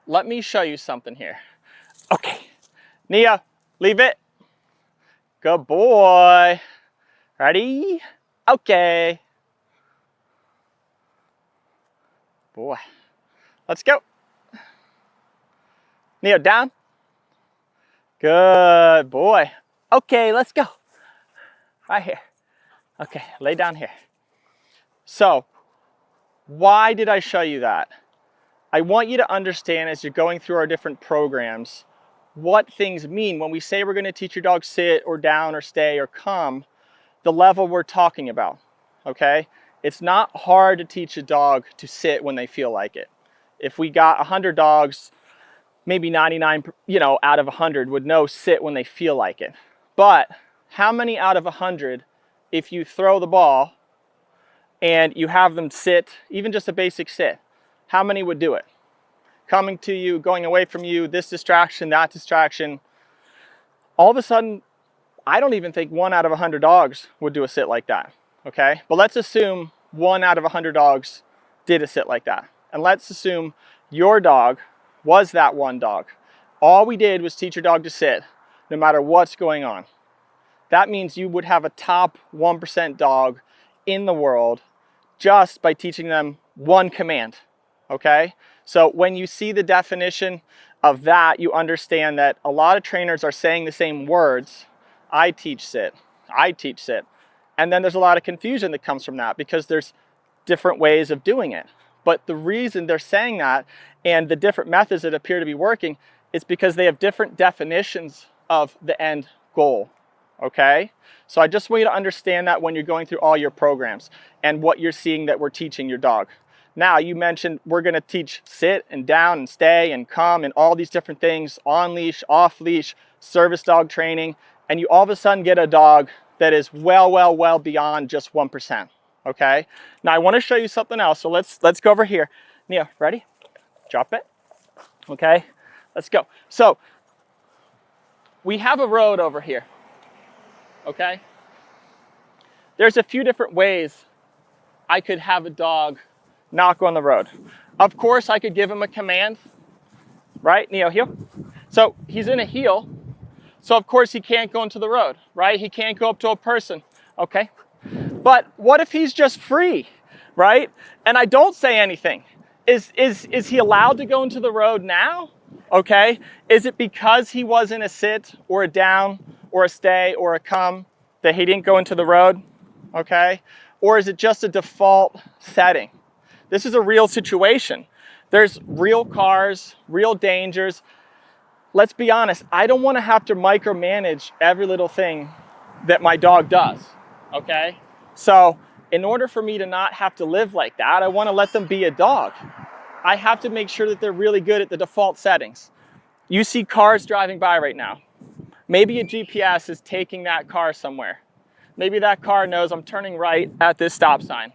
let me show you something here. Okay, Nia, leave it. Good boy. Ready? Okay. Boy, let's go. Nia, down. Good boy. Okay, let's go. Right here. Okay, lay down here. So, why did I show you that? I want you to understand as you're going through our different programs what things mean when we say we're going to teach your dog sit or down or stay or come, the level we're talking about, okay? It's not hard to teach a dog to sit when they feel like it. If we got 100 dogs, maybe 99, out of 100 would know sit when they feel like it. But how many out of 100, if you throw the ball and you have them sit, even just a basic sit, how many would do it? Coming to you, going away from you, this distraction, that distraction. All of a sudden, I don't even think 1 out of 100 dogs would do a sit like that, okay? But let's assume 1 out of 100 dogs did a sit like that. And let's assume your dog was that one dog. All we did was teach your dog to sit, no matter what's going on. That means you would have a top 1% dog in the world just by teaching them one command, okay? So when you see the definition of that, you understand that a lot of trainers are saying the same words. I teach sit, I teach sit. And then there's a lot of confusion that comes from that because there's different ways of doing it. But the reason they're saying that and the different methods that appear to be working is because they have different definitions of the end goal, okay? So I just want you to understand that when you're going through all your programs and what you're seeing that we're teaching your dog. Now, you mentioned we're going to teach sit and down and stay and come and all these different things, on leash, off leash, service dog training, and you all of a sudden get a dog that is well beyond just 1%, okay? Now, I want to show you something else, so let's go over here. Nia, ready? Drop it. Okay, let's go. So, we have a road over here, okay? There's a few different ways I could have a dog not go on the road. Of course, I could give him a command, right? Neo, heel. So he's in a heel, so of course he can't go into the road, right? He can't go up to a person, okay? But what if he's just free, right? And I don't say anything. Is he allowed to go into the road now? Okay? Is it because he was in a sit or a down or a stay or a come that he didn't go into the road? Okay? Or is it just a default setting? This is a real situation. There's real cars, real dangers. Let's be honest, I don't want to have to micromanage every little thing that my dog does, okay? So in order for me to not have to live like that, I want to let them be a dog. I have to make sure that they're really good at the default settings. You see cars driving by right now. Maybe a GPS is taking that car somewhere. Maybe that car knows I'm turning right at this stop sign.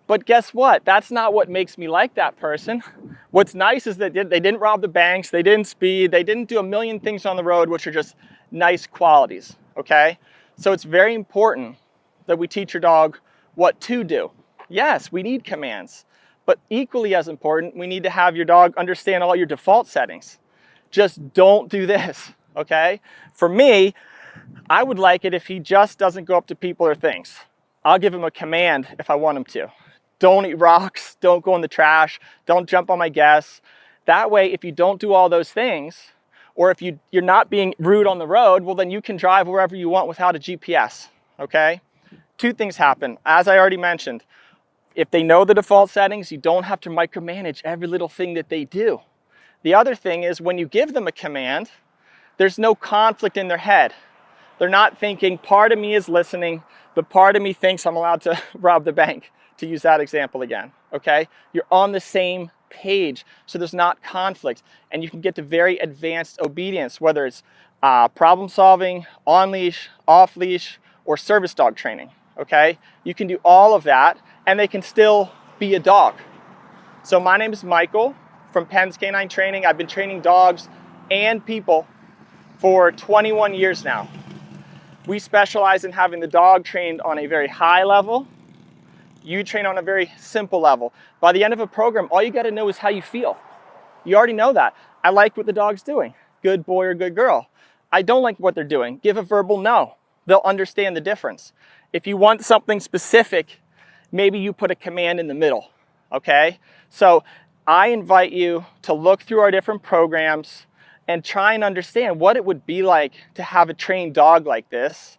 But guess what? That's not what makes me like that person. What's nice is that they didn't rob the banks, they didn't speed, they didn't do a million things on the road, which are just nice qualities, okay? So it's very important that we teach your dog what to do. Yes, we need commands, but equally as important, we need to have your dog understand all your default settings. Just don't do this, okay? For me, I would like it if he just doesn't go up to people or things. I'll give him a command if I want him to. Don't eat rocks, don't go in the trash, don't jump on my guests. That way, if you don't do all those things, or if you're not being rude on the road, well, then you can drive wherever you want without a GPS, okay? Two things happen. As I already mentioned, if they know the default settings, you don't have to micromanage every little thing that they do. The other thing is when you give them a command, there's no conflict in their head. They're not thinking, part of me is listening, but part of me thinks I'm allowed to rob the bank, to use that example again, okay? You're on the same page, so there's not conflict, and you can get to very advanced obedience, whether it's problem solving, on leash, off leash, or service dog training, okay? You can do all of that, and they can still be a dog. So my name is Michael from Penn's Canine Training. I've been training dogs and people for 21 years now. We specialize in having the dog trained on a very high level. You train on a very simple level. By the end of a program, all you got to know is how you feel. You already know that. I like what the dog's doing. Good boy or good girl. I don't like what they're doing. Give a verbal no. They'll understand the difference. If you want something specific, maybe you put a command in the middle, okay? So I invite you to look through our different programs and try and understand what it would be like to have a trained dog like this